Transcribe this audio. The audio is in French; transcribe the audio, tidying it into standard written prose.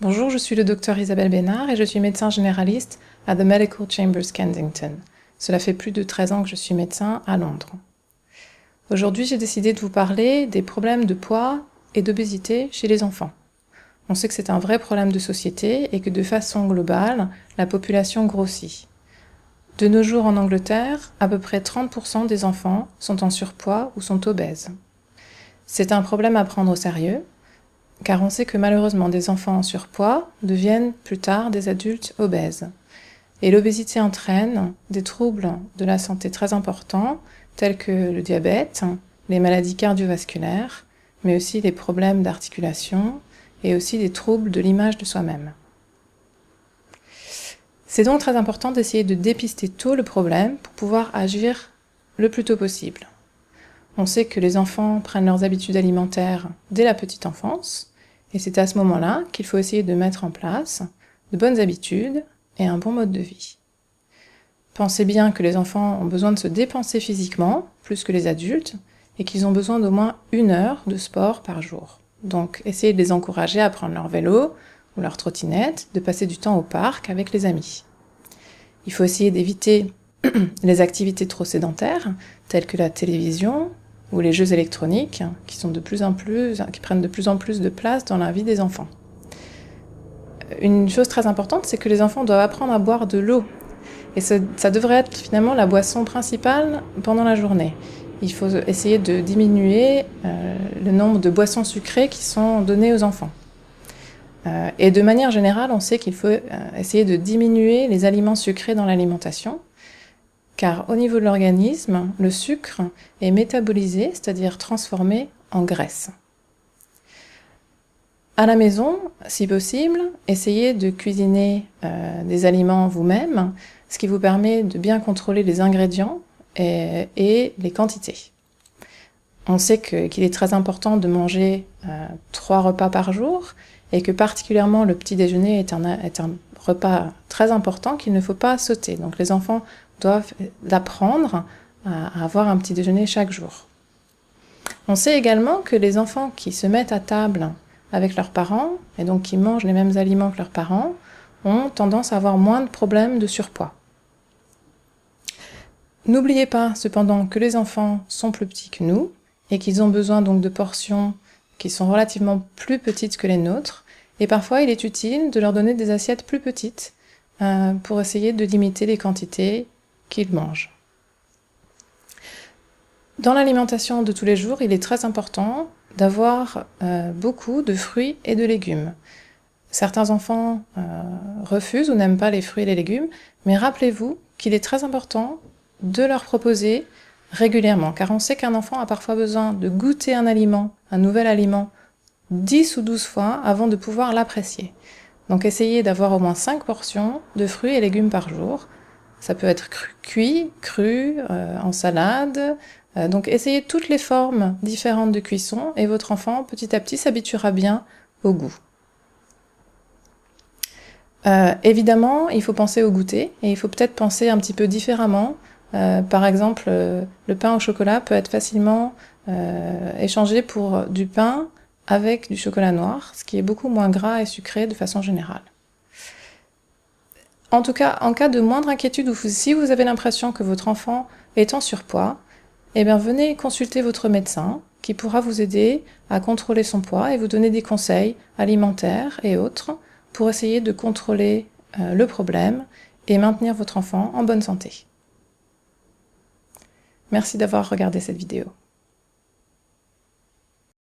Bonjour, je suis le docteur Isabelle Bénard et je suis médecin généraliste à The Medical Chambers Kensington. Cela fait plus de 13 ans que je suis médecin à Londres. Aujourd'hui, j'ai décidé de vous parler des problèmes de poids et d'obésité chez les enfants. On sait que c'est un vrai problème de société et que de façon globale, la population grossit. De nos jours en Angleterre, à peu près 30% des enfants sont en surpoids ou sont obèses. C'est un problème à prendre au sérieux, car on sait que malheureusement des enfants en surpoids deviennent plus tard des adultes obèses. Et l'obésité entraîne des troubles de la santé très importants, tels que le diabète, les maladies cardiovasculaires, mais aussi les problèmes d'articulation et aussi des troubles de l'image de soi-même. C'est donc très important d'essayer de dépister tôt le problème pour pouvoir agir le plus tôt possible. On sait que les enfants prennent leurs habitudes alimentaires dès la petite enfance, et c'est à ce moment-là qu'il faut essayer de mettre en place de bonnes habitudes et un bon mode de vie. Pensez bien que les enfants ont besoin de se dépenser physiquement, plus que les adultes, et qu'ils ont besoin d'au moins 1 heure de sport par jour. Donc essayez de les encourager à prendre leur vélo ou leur trottinette, de passer du temps au parc avec les amis. Il faut essayer d'éviter les activités trop sédentaires, telles que la télévision ou les jeux électroniques, qui prennent de plus en plus de place dans la vie des enfants. Une chose très importante, c'est que les enfants doivent apprendre à boire de l'eau. Et ça devrait être finalement la boisson principale pendant la journée. Il faut essayer de diminuer le nombre de boissons sucrées qui sont données aux enfants. Et de manière générale, on sait qu'il faut essayer de diminuer les aliments sucrés dans l'alimentation, car au niveau de l'organisme, le sucre est métabolisé, c'est-à-dire transformé en graisse. À la maison, si possible, essayez de cuisiner des aliments vous-même, ce qui vous permet de bien contrôler les ingrédients et les quantités. On sait qu'il est très important de manger 3 repas par jour et que particulièrement le petit déjeuner est un repas très important qu'il ne faut pas sauter. Donc les enfants doivent apprendre à avoir un petit déjeuner chaque jour. On sait également que les enfants qui se mettent à table avec leurs parents, et donc qui mangent les mêmes aliments que leurs parents, ont tendance à avoir moins de problèmes de surpoids. N'oubliez pas cependant que les enfants sont plus petits que nous, et qu'ils ont besoin donc de portions qui sont relativement plus petites que les nôtres, et parfois il est utile de leur donner des assiettes plus petites pour essayer de limiter les quantités qu'ils mangent. Dans l'alimentation de tous les jours, il est très important d'avoir beaucoup de fruits et de légumes. Certains enfants refusent ou n'aiment pas les fruits et les légumes, mais rappelez-vous qu'il est très important de leur proposer régulièrement, car on sait qu'un enfant a parfois besoin de goûter un nouvel aliment, 10 ou 12 fois avant de pouvoir l'apprécier. Donc essayez d'avoir au moins 5 portions de fruits et légumes par jour. Ça peut être cuit, cru, en salade. Donc essayez toutes les formes différentes de cuisson et votre enfant, petit à petit, s'habituera bien au goût. Évidemment, il faut penser au goûter et il faut peut-être penser un petit peu différemment. Par exemple, le pain au chocolat peut être facilement échangé pour du pain avec du chocolat noir, ce qui est beaucoup moins gras et sucré de façon générale. En tout cas, en cas de moindre inquiétude ou si vous avez l'impression que votre enfant est en surpoids, eh bien venez consulter votre médecin qui pourra vous aider à contrôler son poids et vous donner des conseils alimentaires et autres pour essayer de contrôler le problème et maintenir votre enfant en bonne santé. Merci d'avoir regardé cette vidéo.